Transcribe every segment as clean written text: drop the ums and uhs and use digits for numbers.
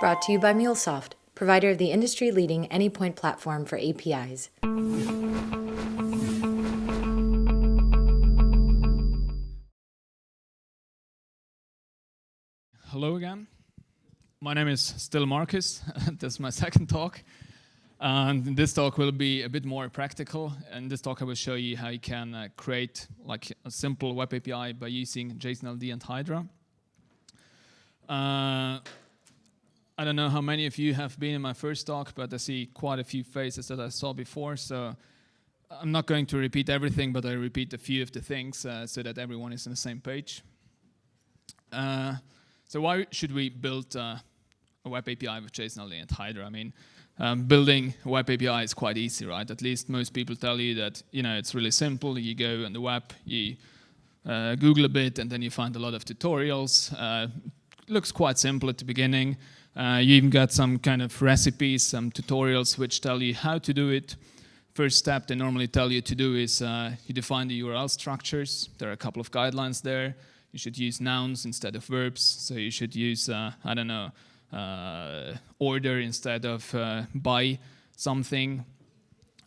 brought to you by MuleSoft, provider of the industry-leading Anypoint platform for APIs. Hello again. My name is still Marcus. This is my second talk. And this talk will be a bit more practical. In this talk, I will show you how you can create like a simple web API by using JSON-LD and Hydra. I don't know how many of you have been in my first talk, but I see quite a few faces that I saw before. So I'm not going to repeat everything, but I repeat a few of the things so that everyone is on the same page. So why should we build a web API with JSON-LD and Hydra? I mean, building a web API is quite easy, right? At least most people tell you that, it's really simple. You go on the web, you Google a bit, and then you find a lot of tutorials. Looks quite simple at the beginning. You even got some kind of recipes, some tutorials which tell you how to do it. First step they normally tell you to do is you define the URL structures. There are a couple of guidelines there. You should use nouns instead of verbs. So you should use, order instead of by something.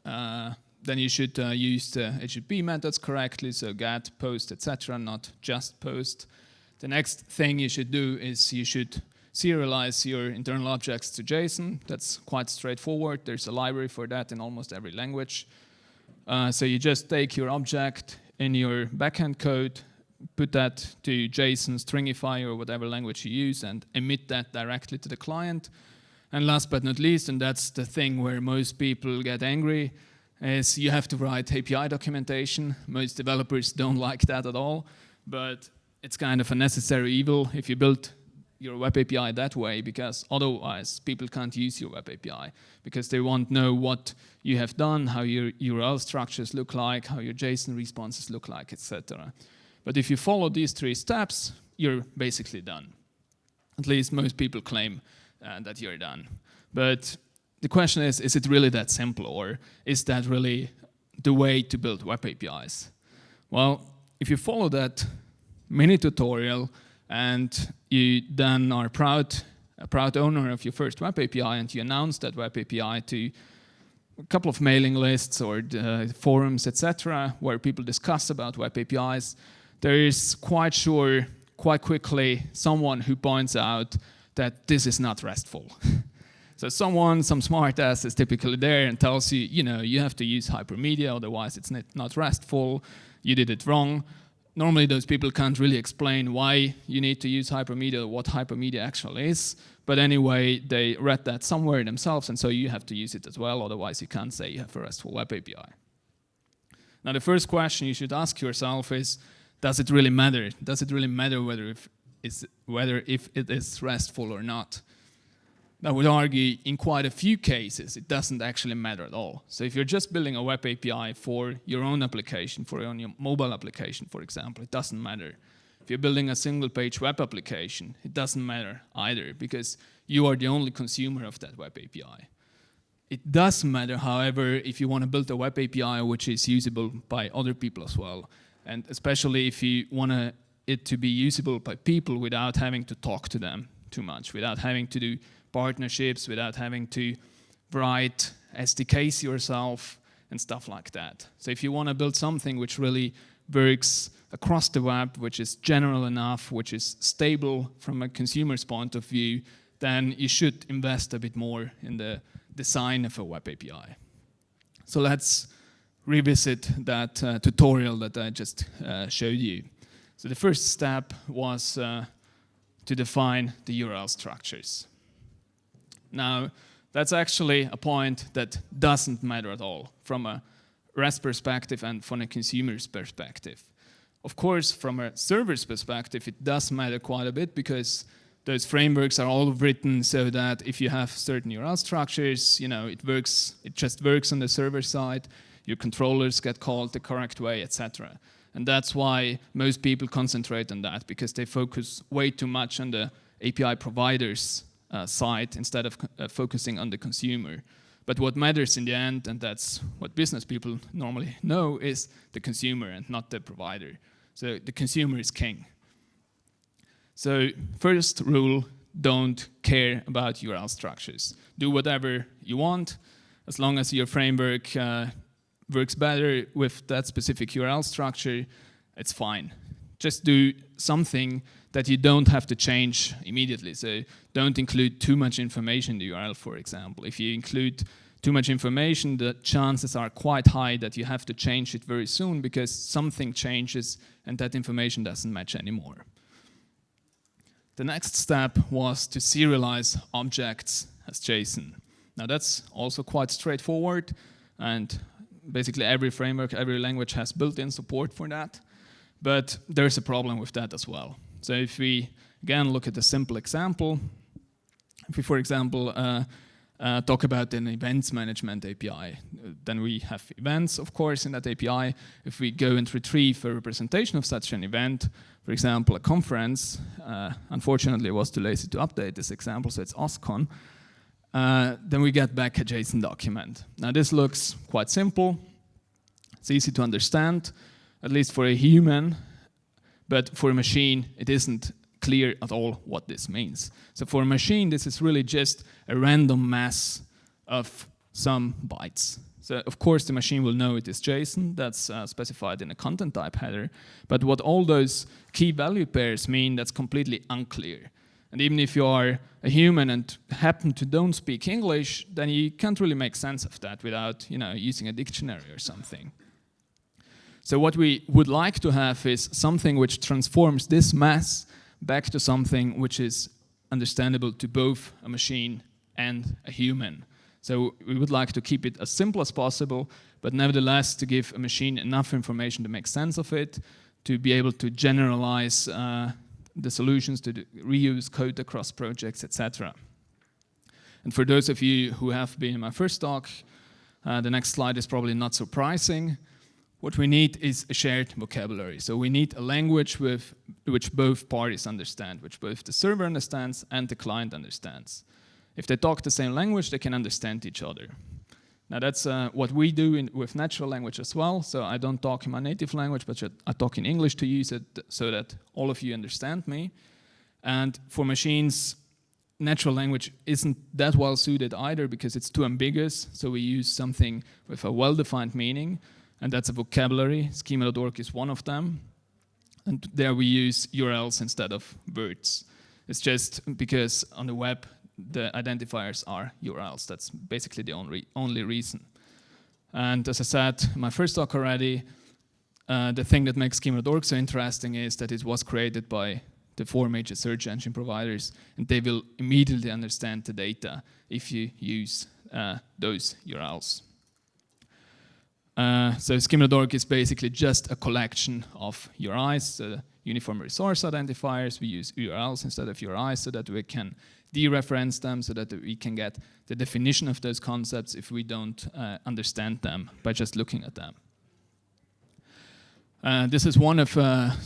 Then you should use the HTTP methods correctly, so get, post, etc., not just post. The next thing you should do is you should serialize your internal objects to JSON. That's quite straightforward. There's a library for that in almost every language. So you just take your object in your backend code, put that to JSON, stringify, or whatever language you use, and emit that directly to the client. And last but not least, and that's the thing where most people get angry, is you have to write API documentation. Most developers don't like that at all, but it's kind of a necessary evil if you build your web API that way, because otherwise people can't use your web API because they won't know what you have done, how your URL structures look like, how your JSON responses look like, etc. But if you follow these 3 steps, you're basically done. At least most people claim that you're done. But the question is it really that simple, or is that really the way to build web APIs? Well, if you follow that mini tutorial and you then are a proud owner of your first web API, and you announce that web API to a couple of mailing lists or forums, etc., where people discuss about web APIs, there is quite quickly someone who points out that this is not RESTful. So some smart ass is typically there and tells you, you have to use hypermedia, otherwise it's not RESTful, you did it wrong. Normally those people can't really explain why you need to use hypermedia, what hypermedia actually is. But anyway, they read that somewhere themselves, and so you have to use it as well, otherwise you can't say you have a RESTful web API. Now the first question you should ask yourself is, does it really matter? Does it really matter whether if it is RESTful or not? I would argue in quite a few cases it doesn't actually matter at all. So if you're just building a web API for your own application, for your mobile application, for example, it doesn't matter. If you're building a single-page web application, it doesn't matter either, because you are the only consumer of that web API. It does matter, however, if you want to build a web API which is usable by other people as well, and especially if you want it to be usable by people without having to talk to them too much, without having to do partnerships, without having to write SDKs yourself and stuff like that. So if you want to build something which really works across the web, which is general enough, which is stable from a consumer's point of view, then you should invest a bit more in the design of a web API. So let's revisit that tutorial that I just showed you. So the first step was to define the URL structures. Now, that's actually a point that doesn't matter at all from a REST perspective and from a consumer's perspective. Of course, from a server's perspective, it does matter quite a bit, because those frameworks are all written so that if you have certain URL structures, it just works on the server side, your controllers get called the correct way, etc. And that's why most people concentrate on that, because they focus way too much on the API providers side instead of focusing on the consumer. But what matters in the end, and that's what business people normally know, is the consumer and not the provider. So the consumer is king. So first rule, don't care about URL structures. Do whatever you want, as long as your framework works better with that specific URL structure, it's fine. Just do something that you don't have to change immediately. So don't include too much information in the URL, for example. If you include too much information, the chances are quite high that you have to change it very soon because something changes and that information doesn't match anymore. The next step was to serialize objects as JSON. Now that's also quite straightforward, and basically every framework, every language has built-in support for that, but there's a problem with that as well. So if we, again, look at a simple example, if we, for example, talk about an events management API, then we have events, of course, in that API. If we go and retrieve a representation of such an event, for example, a conference, unfortunately I was too lazy to update this example, so it's OSCON, then we get back a JSON document. Now this looks quite simple, it's easy to understand, at least for a human, but for a machine it isn't clear at all what this means. So for a machine, this is really just a random mass of some bytes. So of course the machine will know it is JSON, that's specified in a content type header, but what all those key value pairs mean, that's completely unclear. And even if you are a human and happen to don't speak English, then you can't really make sense of that without, using a dictionary or something. So what we would like to have is something which transforms this mass back to something which is understandable to both a machine and a human. So we would like to keep it as simple as possible, but nevertheless to give a machine enough information to make sense of it, to be able to generalize the solutions, to reuse code across projects, etc. And for those of you who have been in my first talk, the next slide is probably not surprising. What we need is a shared vocabulary. So we need a language which both parties understand, which both the server understands and the client understands. If they talk the same language, they can understand each other. Now that's what we do with natural language as well. So I don't talk in my native language, but I talk in English to use it so that all of you understand me. And for machines, natural language isn't that well suited either because it's too ambiguous. So we use something with a well-defined meaning. And that's a vocabulary. Schema Dork is one of them. And there we use URLs instead of words. It's just because on the web, the identifiers are URLs. That's basically the only reason. And as I said in my first talk already, the thing that makes Schema Dork so interesting is that it was created by the 4 major search engine providers, and they will immediately understand the data if you use those URLs. So Schema Dork is basically just a collection of URIs, uniform resource identifiers. We use URLs instead of URIs so that we can dereference them, so that we can get the definition of those concepts if we don't understand them by just looking at them. This is one of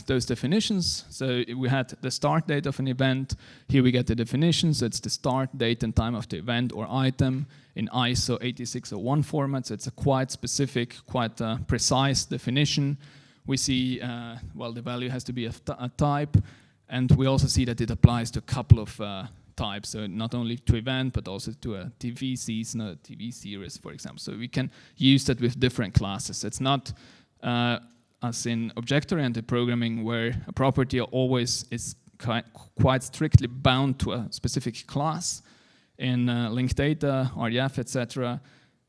those definitions. So we had the start date of an event. Here we get the definition. So it's the start date and time of the event or item in ISO 8601 format. So it's a quite specific, quite precise definition. We see, the value has to be a type. And we also see that it applies to a couple of types. So not only to event, but also to a TV season, a TV series, for example. So we can use that with different classes. It's not as in object-oriented programming, where a property always is quite strictly bound to a specific class. In linked data, RDF, etc.,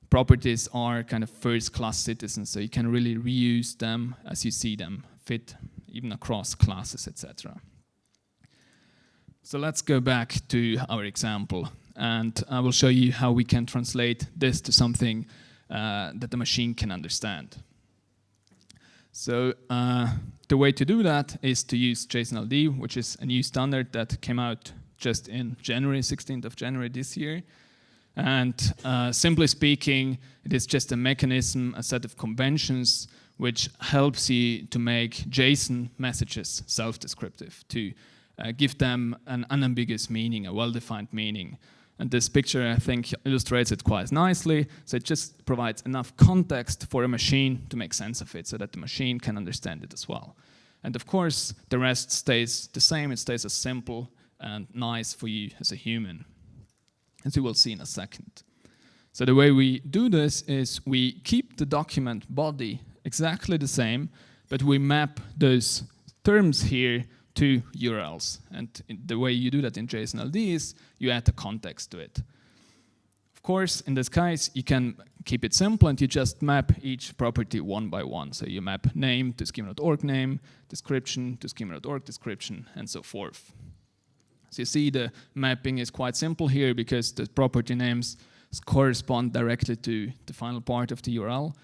properties are kind of first-class citizens, so you can really reuse them as you see them fit, even across classes, etc. So let's go back to our example, and I will show you how we can translate this to something that the machine can understand. So the way to do that is to use JSON-LD, which is a new standard that came out just in January, 16th of January this year. And simply speaking, it is just a mechanism, a set of conventions, which helps you to make JSON messages self-descriptive, to give them an unambiguous meaning, a well-defined meaning. And this picture, I think, illustrates it quite nicely. So it just provides enough context for a machine to make sense of it so that the machine can understand it as well. And of course, the rest stays the same. It stays as simple and nice for you as a human, as you will see in a second. So the way we do this is we keep the document body exactly the same, but we map those terms here to URLs. And the way you do that in JSON-LD is you add the context to it. Of course, in this case, you can keep it simple and you just map each property one by one. So you map name to schema.org name, description to schema.org description, and so forth. So you see the mapping is quite simple here because the property names correspond directly to the final part of the URL.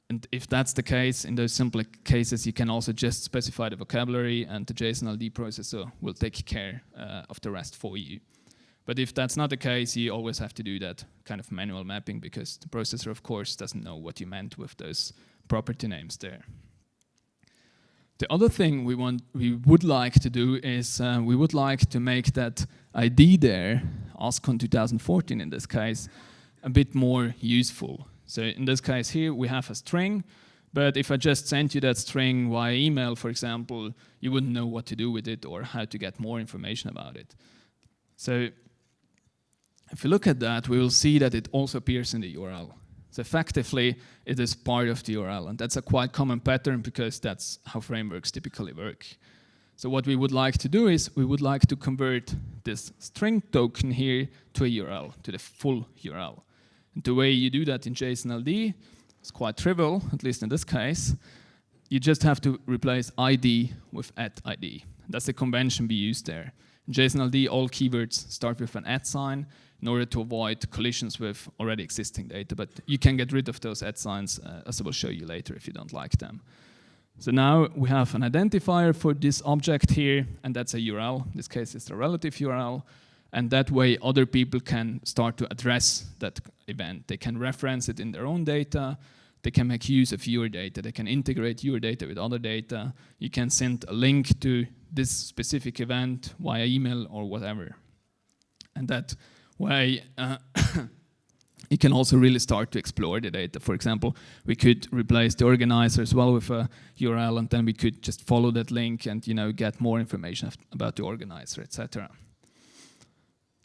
And if that's the case, in those simple cases, you can also just specify the vocabulary and the JSON-LD processor will take care of the rest for you. But if that's not the case, you always have to do that kind of manual mapping because the processor, of course, doesn't know what you meant with those property names there. The other thing we would like to do is we would like to make that ID there, ASCON 2014 in this case, a bit more useful. So in this case here, we have a string, but if I just sent you that string via email, for example, you wouldn't know what to do with it or how to get more information about it. So if you look at that, we will see that it also appears in the URL. So effectively, it is part of the URL, and that's a quite common pattern because that's how frameworks typically work. So what we would like to do is we would like to convert this string token here to a URL, to the full URL. And the way you do that in JSON-LD is quite trivial, at least in this case. You just have to replace ID with @ID. That's the convention we use there. In JSON-LD, all keywords start with an @ sign in order to avoid collisions with already existing data. But you can get rid of those @ signs, as I will show you later if you don't like them. So now we have an identifier for this object here, and that's a URL. In this case, it's a relative URL. And that way, other people can start to address that event. They can reference it in their own data. They can make use of your data. They can integrate your data with other data. You can send a link to this specific event via email or whatever. And that way, you can also really start to explore the data. For example, we could replace the organizer as well with a URL, and then we could just follow that link and get more information about the organizer, etc.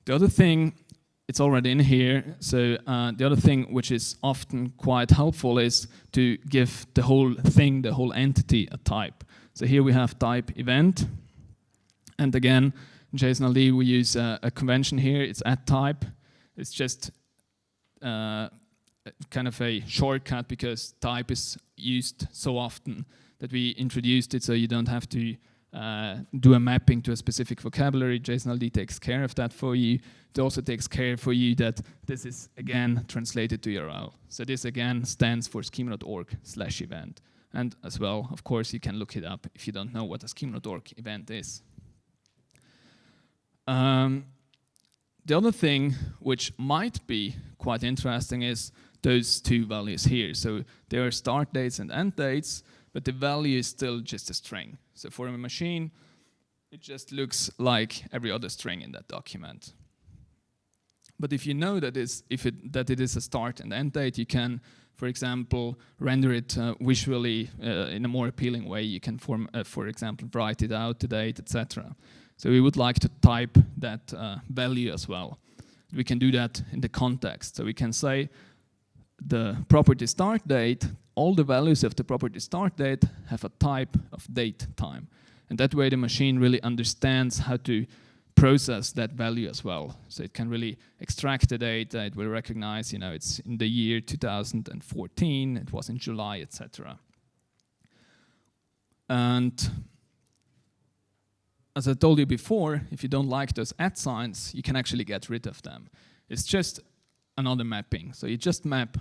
The other thing, it's already in here, so the other thing which is often quite helpful is to give the whole thing, the whole entity, a type. So here we have type event, and again, in JSON-LD we use a convention here, it's @type. It's just kind of a shortcut because type is used so often that we introduced it so you don't have to do a mapping to a specific vocabulary. JSON-LD takes care of that for you. It also takes care for you that this is again translated to URL. So this again stands for schema.org/event. And as well, of course, you can look it up if you don't know what a schema.org event is. The other thing which might be quite interesting is those two values here. So there are start dates and end dates, but the value is still just a string. So for a machine, it just looks like every other string in that document. But if you know that it is a start and end date, you can, for example, render it visually in a more appealing way. You can, for example, write it out, the date, etc. So we would like to type that value as well. We can do that in the context. So we can say the property start date, all the values of the property start date have a type of date time. And that way the machine really understands how to process that value as well. So it can really extract the data, it will recognize, it's in the year 2014, it was in July, etc. And as I told you before, if you don't like those @ signs, you can actually get rid of them. It's just another mapping. So you just map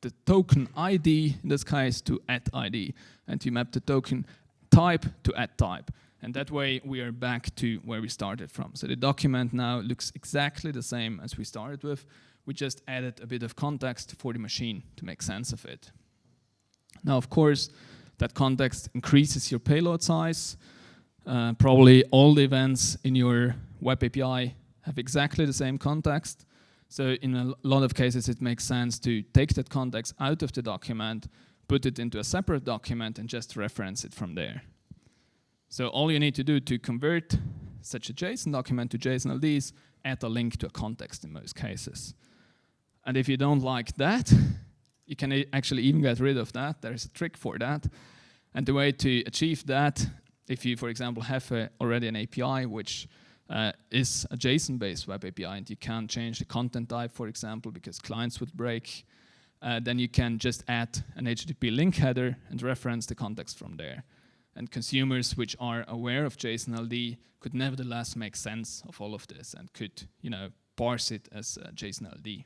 the token ID, in this case, to @ID, and you map the token type to @type. And that way we are back to where we started from. So the document now looks exactly the same as we started with. We just added a bit of context for the machine to make sense of it. Now, of course, that context increases your payload size. Probably all the events in your web API have exactly the same context. So in a lot of cases, it makes sense to take that context out of the document, put it into a separate document, and just reference it from there. So all you need to do to convert such a JSON document to JSON-LDs, add a link to a context in most cases. And if you don't like that, you can actually even get rid of that. There's a trick for that. And the way to achieve that, if you, for example, have already an API which is a JSON-based web API and you can't change the content type, for example, because clients would break, then you can just add an HTTP link header and reference the context from there. And consumers which are aware of JSON-LD could nevertheless make sense of all of this and could, parse it as JSON-LD.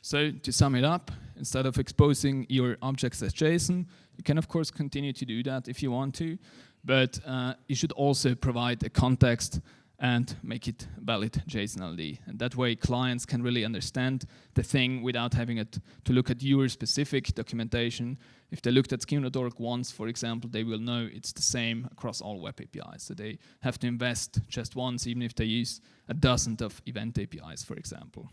So to sum it up, instead of exposing your objects as JSON, you can of course continue to do that if you want to, but you should also provide a context and make it valid JSON-LD. And that way clients can really understand the thing without having to look at your specific documentation. If they looked at Schema Dork once, for example, they will know it's the same across all web APIs. So they have to invest just once, even if they use a dozen of event APIs, for example.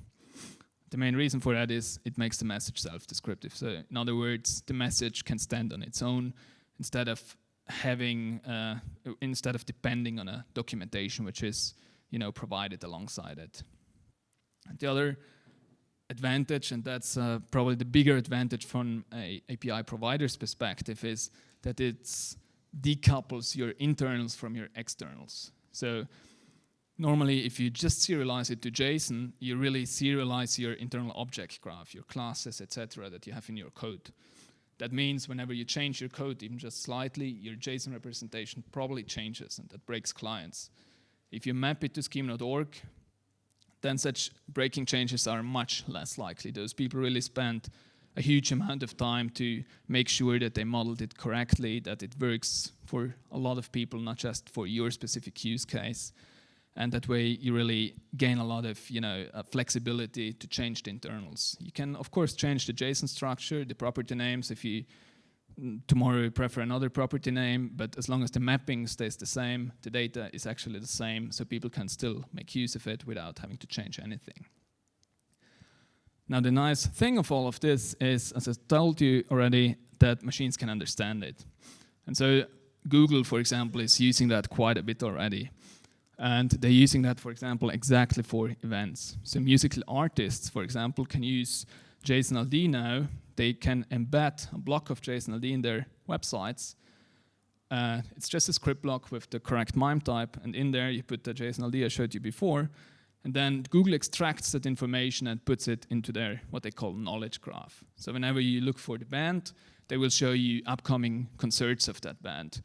The main reason for that is it makes the message self-descriptive. So in other words, the message can stand on its own instead of depending on a documentation which is, provided alongside it. And the other advantage, and that's probably the bigger advantage from a API provider's perspective, is that it decouples your internals from your externals. So normally, if you just serialize it to JSON, you really serialize your internal object graph, your classes, etc., that you have in your code. That means whenever you change your code, even just slightly, your JSON representation probably changes, and that breaks clients. If you map it to Schema Dork, then such breaking changes are much less likely. Those people really spend a huge amount of time to make sure that they modeled it correctly, that it works for a lot of people, not just for your specific use case. And that way you really gain a lot of flexibility to change the internals. You can of course change the JSON structure, the property names if you tomorrow prefer another property name, but as long as the mapping stays the same, the data is actually the same, so people can still make use of it without having to change anything. Now the nice thing of all of this is, as I told you already, that machines can understand it. And so Google, for example, is using that quite a bit already. And they're using that, for example, exactly for events. So musical artists, for example, can use JSON-LD now. They can embed a block of JSON-LD in their websites. It's just a script block with the correct MIME type, and in there you put the JSON-LD I showed you before, and then Google extracts that information and puts it into their, what they call, knowledge graph. So whenever you look for the band, they will show you upcoming concerts of that band.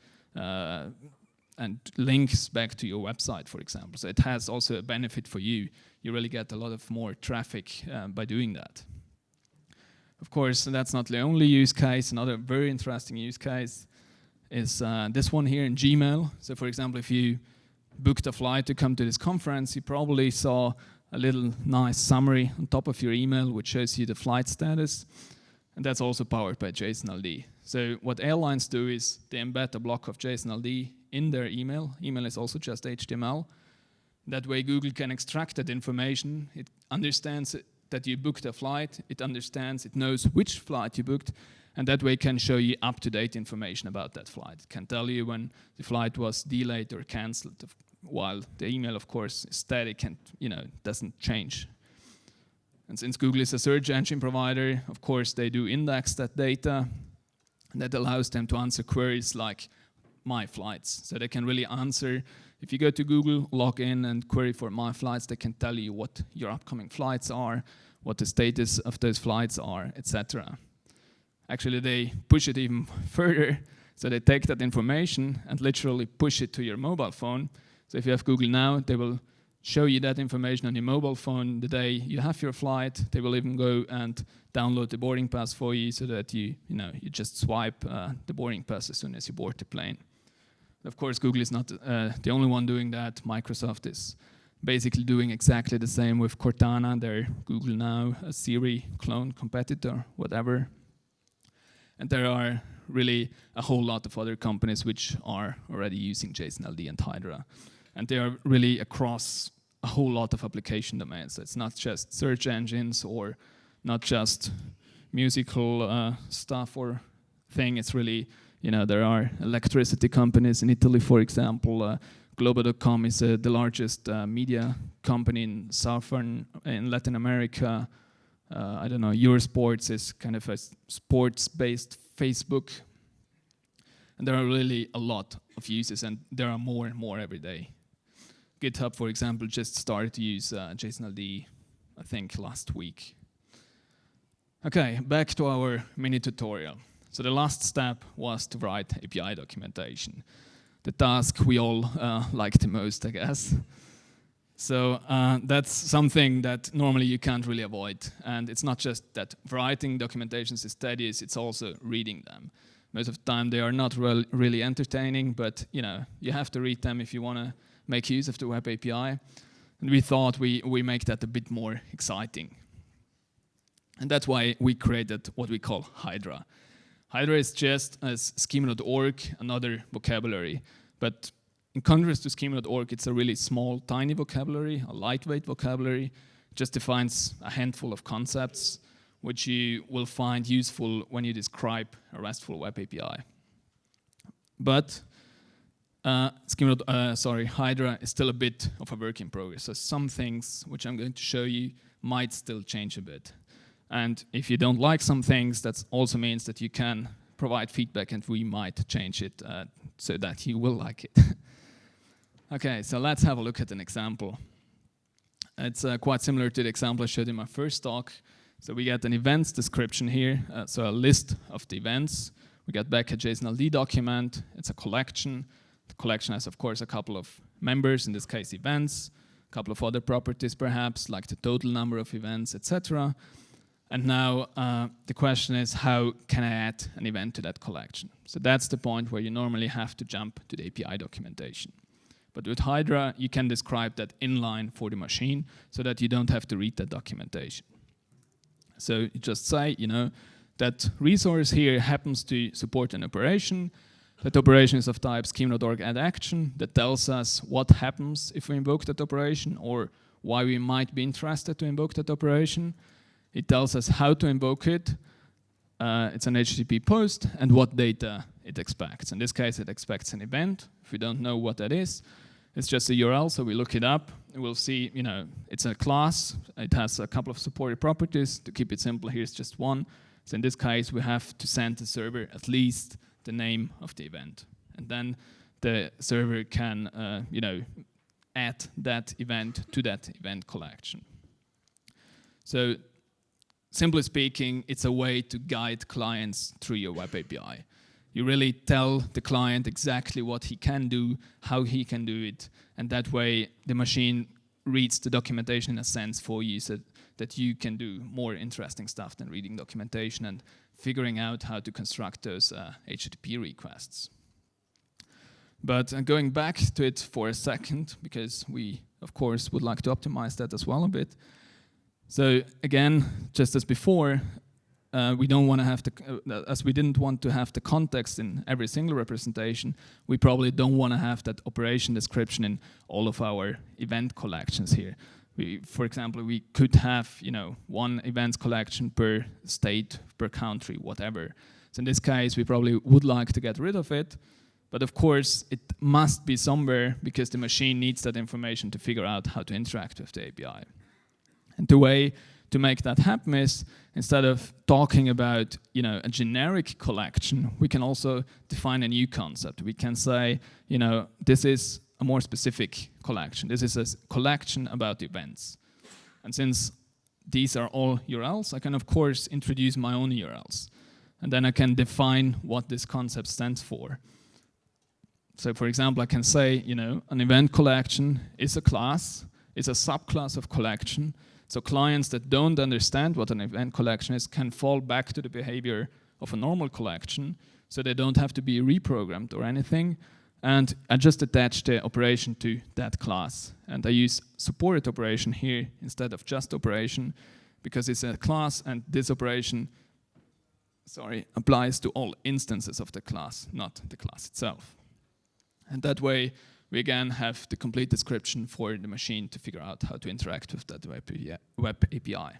And links back to your website, for example. So it has also a benefit for you. You really get a lot of more traffic by doing that. Of course, that's not the only use case. Another very interesting use case is this one here in Gmail. So for example, if you booked a flight to come to this conference, you probably saw a little nice summary on top of your email which shows you the flight status. And that's also powered by JSON-LD. So what airlines do is they embed a block of JSON-LD in their email. Email is also just HTML. That way Google can extract that information. It understands that you booked a flight. It understands, it knows which flight you booked, and that way can show you up-to-date information about that flight. It can tell you when the flight was delayed or cancelled, while the email, of course, is static and doesn't change. And since Google is a search engine provider, of course, they do index that data, and that allows them to answer queries like my flights. So they can really answer, if you go to Google, log in and query for my flights, they can tell you what your upcoming flights are, what the status of those flights are, etc. Actually, they push it even further. So they take that information and literally push it to your mobile phone. So if you have Google Now, they will show you that information on your mobile phone the day you have your flight. They will even go and download the boarding pass for you so that you just swipe the boarding pass as soon as you board the plane. Of course, Google is not the only one doing that. Microsoft is basically doing exactly the same with Cortana, their Google Now, a Siri clone competitor, whatever. And there are really a whole lot of other companies which are already using JSON-LD and Hydra. And they are really across a whole lot of application domains. So it's not just search engines or not just musical stuff or thing. It's really There are electricity companies in Italy, for example. Globo.com is the largest media company in Latin America. I don't know, Eurosports is kind of a sports-based Facebook. And there are really a lot of uses, and there are more and more every day. GitHub, for example, just started to use JSON-LD, I think, last week. Okay, back to our mini tutorial. So the last step was to write API documentation. The task we all like the most, I guess. So that's something that normally you can't really avoid. And it's not just that writing documentations is tedious, it's also reading them. Most of the time they are not really entertaining, but you have to read them if you want to make use of the web API. And we thought we make that a bit more exciting. And that's why we created what we call Hydra. Hydra is just as Schema.org, another vocabulary. But in contrast to Schema.org, it's a really small, tiny vocabulary, a lightweight vocabulary. It just defines a handful of concepts, which you will find useful when you describe a RESTful web API. But Hydra is still a bit of a work in progress. So some things which I'm going to show you might still change a bit. And if you don't like some things, that also means that you can provide feedback and we might change it so that you will like it. Okay, so let's have a look at an example. It's quite similar to the example I showed in my first talk. So we get an events description here, so a list of the events. We get back a JSON-LD document. It's a collection. The collection has, of course, a couple of members, in this case events, a couple of other properties perhaps, like the total number of events, etc. And now the question is, how can I add an event to that collection? So that's the point where you normally have to jump to the API documentation. But with Hydra, you can describe that inline for the machine so that you don't have to read that documentation. So you just say, that resource here happens to support an operation. That operation is of type Schema.org add action that tells us what happens if we invoke that operation or why we might be interested to invoke that operation. It tells us how to invoke it. It's an HTTP post and what data it expects. In this case, it expects an event. If we don't know what that is, it's just a URL, so we look it up. We'll see, it's a class. It has a couple of supported properties. To keep it simple, here's just one. So in this case, we have to send the server at least the name of the event. And then the server can, add that event to that event collection. So simply speaking, it's a way to guide clients through your web API. You really tell the client exactly what he can do, how he can do it, and that way the machine reads the documentation in a sense for you so that you can do more interesting stuff than reading documentation and figuring out how to construct those HTTP requests. But going back to it for a second, because we, of course, would like to optimize that as well a bit. So again, just as before, we don't want to have as we didn't want to have the context in every single representation, we probably don't want to have that operation description in all of our event collections here. For example, we could have, one events collection per state, per country, whatever. So in this case, we probably would like to get rid of it. But of course, it must be somewhere because the machine needs that information to figure out how to interact with the API. And the way to make that happen is, instead of talking about a generic collection, we can also define a new concept. We can say, this is a more specific collection. This is a collection about events. And since these are all URLs, I can, of course, introduce my own URLs. And then I can define what this concept stands for. So, for example, I can say, an event collection is a class, is a subclass of collection. So clients that don't understand what an event collection is can fall back to the behavior of a normal collection, so they don't have to be reprogrammed or anything. And I just attach the operation to that class. And I use supported operation here instead of just operation, because it's a class and this operation, applies to all instances of the class, not the class itself. And that way, we again have the complete description for the machine to figure out how to interact with that web API.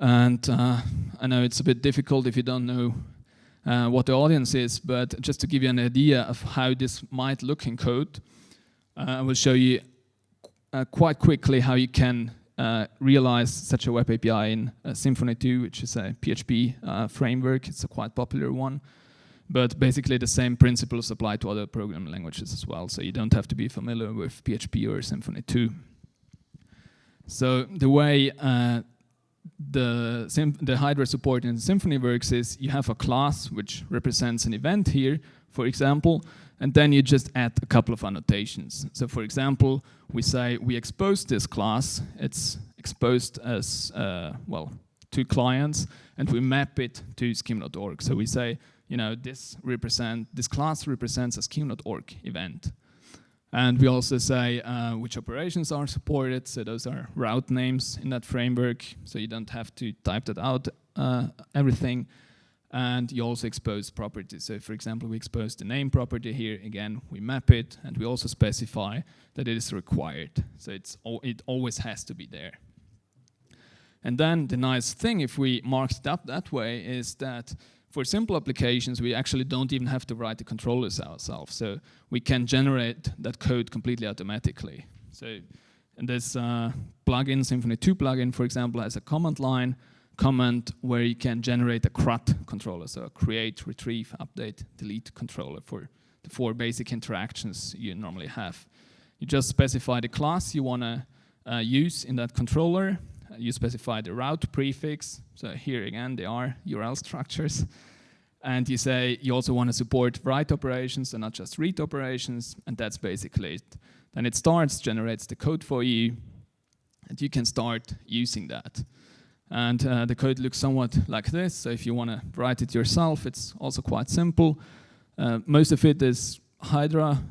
And I know it's a bit difficult if you don't know what the audience is, but just to give you an idea of how this might look in code, I will show you quite quickly how you can realize such a web API in Symfony 2, which is a PHP framework. It's a quite popular one. But basically the same principles apply to other programming languages as well. So you don't have to be familiar with PHP or Symfony 2. So the way the Hydra support in Symfony works is you have a class which represents an event here, for example, and then you just add a couple of annotations. So for example, we say we expose this class. It's exposed as, to clients, and we map it to Schema.org. So we say, this class represents a Schema.org event. And we also say which operations are supported. So those are route names in that framework. So you don't have to type that out, everything. And you also expose properties. So for example, we expose the name property here. Again, we map it, and we also specify that it is required. So it always has to be there. And then the nice thing, if we mark it up that way, is that for simple applications, we actually don't even have to write the controllers ourselves. So we can generate that code completely automatically. So and this plugin, Symfony 2 plugin, for example, has a command line command where you can generate a CRUD controller. So a create, retrieve, update, delete controller for the 4 basic interactions you normally have. You just specify the class you want to use in that controller. You specify the route prefix. So here again, they are URL structures. And you say you also want to support write operations and not just read operations. And that's basically it. Then it generates the code for you, and you can start using that. And the code looks somewhat like this. So if you want to write it yourself, it's also quite simple. Most of it is Symfony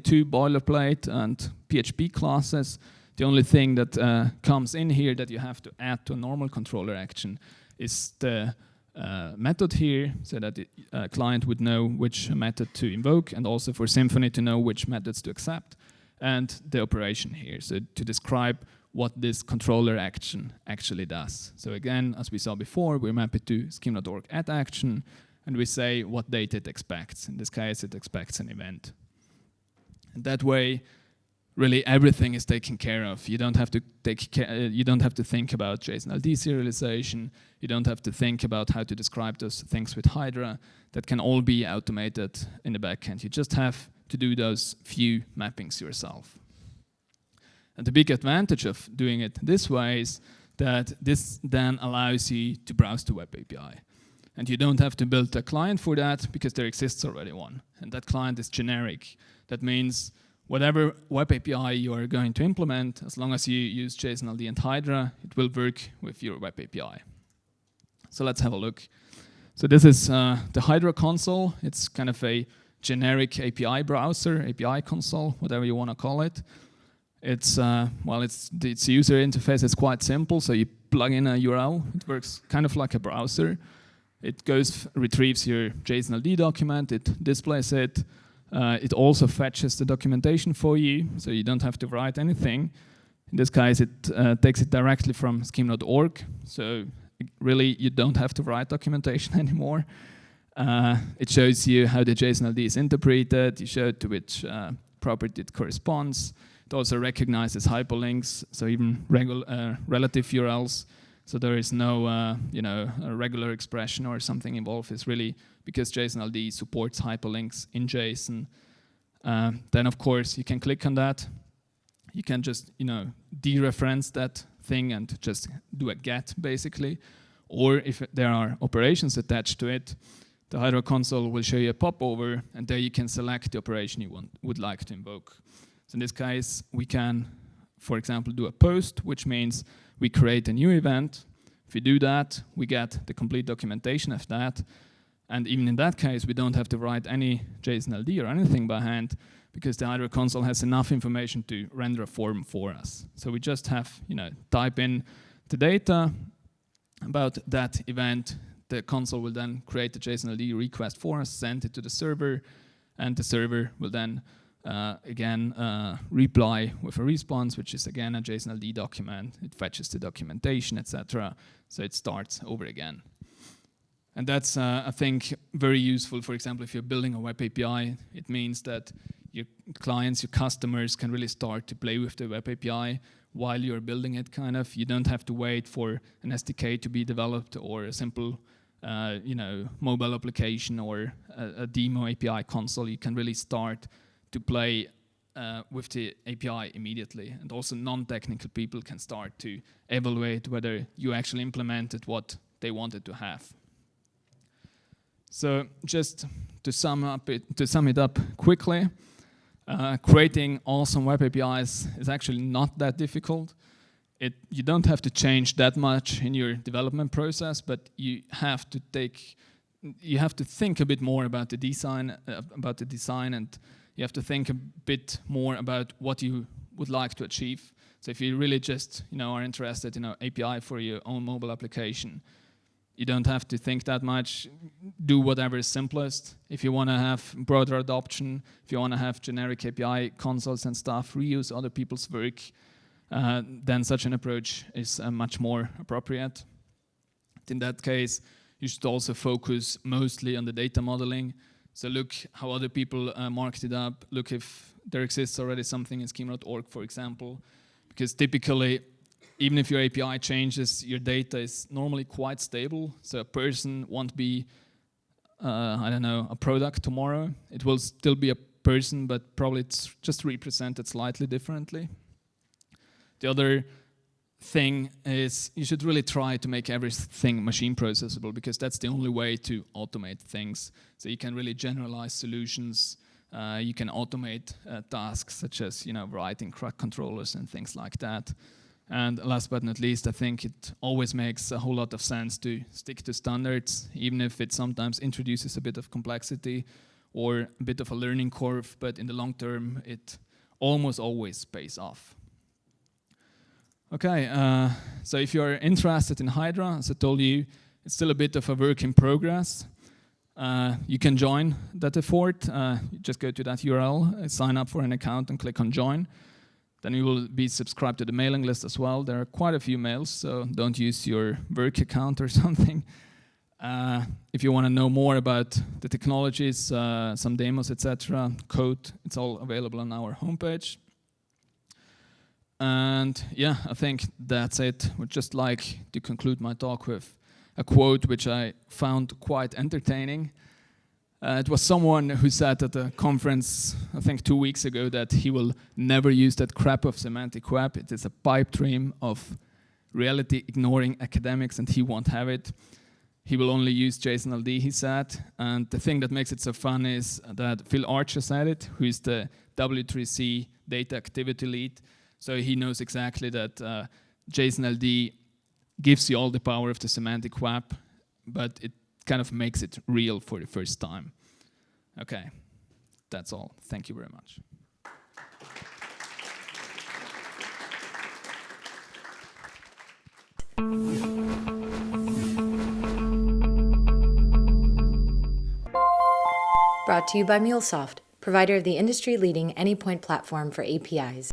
2 boilerplate and PHP classes. The only thing that comes in here that you have to add to a normal controller action is the method here, so that the client would know which method to invoke, and also for Symfony to know which methods to accept, and the operation here, so to describe what this controller action actually does. So again, as we saw before, we map it to Schema.org add action, and we say what date it expects. In this case, it expects an event. And that way, really everything is taken care of. You don't have to think about JSON-LD serialization. You don't have to think about how to describe those things with Hydra. That can all be automated in the backend. You just have to do those few mappings yourself. And the big advantage of doing it this way is that this then allows you to browse the web API. And you don't have to build a client for that because there exists already one. And that client is generic. That means whatever web API you are going to implement, as long as you use JSON-LD and Hydra, it will work with your web API. So let's have a look. So this is the Hydra Console. It's kind of a generic API browser, API console, whatever you want to call it. Its user interface is quite simple. So you plug in a URL. It works kind of like a browser. It retrieves your JSON-LD document. It displays it. It also fetches the documentation for you, so you don't have to write anything. In this case, it takes it directly from Schema.org, so really you don't have to write documentation anymore. It shows you how the JSON-LD is interpreted. You show to which property it corresponds. It also recognizes hyperlinks, so even relative URLs. So there is no a regular expression or something involved. It's really because JSON-LD supports hyperlinks in JSON. Then of course you can click on that. You can just dereference that thing and just do a get basically. Or if there are operations attached to it, the Hydra Console will show you a popover, and there you can select the operation you would like to invoke. So in this case, we can, for example, do a post, which means we create a new event. If we do that, we get the complete documentation of that. And even in that case, we don't have to write any JSON-LD or anything by hand, because the Hydra Console has enough information to render a form for us. So we just have, type in the data about that event. The console will then create the JSON-LD request for us, send it to the server, and the server will then reply with a response, which is again a JSON-LD document. It fetches the documentation, etc. So it starts over again. And that's, I think, very useful. For example, if you're building a web API, it means that your clients, your customers can really start to play with the web API while you're building it, kind of. You don't have to wait for an SDK to be developed or a simple mobile application or a demo API console. You can really start to play with the API immediately. And also non-technical people can start to evaluate whether you actually implemented what they wanted to have. So just to sum it up quickly, creating awesome web APIs is actually not that difficult. You don't have to change that much in your development process, but you have to think a bit more about the design, and you have to think a bit more about what you would like to achieve. So if you really just are interested in an API for your own mobile application, you don't have to think that much. Do whatever is simplest. If you want to have broader adoption, if you want to have generic API consoles and stuff, reuse other people's work, then such an approach is much more appropriate. In that case, you should also focus mostly on the data modeling. So look how other people marked it up. Look if there exists already something in Schema.org, for example, because typically, even if your API changes, your data is normally quite stable. So a person won't be, a product tomorrow. It will still be a person, but probably it's just represented slightly differently. The other thing is you should really try to make everything machine processable, because that's the only way to automate things. So you can really generalize solutions. You can automate tasks such as writing CRUD controllers and things like that. And last but not least, I think it always makes a whole lot of sense to stick to standards, even if it sometimes introduces a bit of complexity or a bit of a learning curve, but in the long term, it almost always pays off. Okay, so if you're interested in Hydra, as I told you, it's still a bit of a work in progress. You can join that effort. You just go to that URL, sign up for an account and click on join. Then you will be subscribed to the mailing list as well. There are quite a few mails, so don't use your work account or something. If you want to know more about the technologies, some demos, etc., code, it's all available on our homepage. And yeah, I think that's it. Would just like to conclude my talk with a quote which I found quite entertaining. It was someone who said at a conference, I think 2 weeks ago, that he will never use that crap of semantic web. It is a pipe dream of reality ignoring academics, and he won't have it. He will only use JSON-LD, he said. And the thing that makes it so fun is that Phil Archer said it, who is the W3C data activity lead. So he knows exactly that JSON-LD gives you all the power of the semantic web, but it kind of makes it real for the first time. Okay, that's all. Thank you very much. Brought to you by MuleSoft, provider of the industry-leading Anypoint platform for APIs.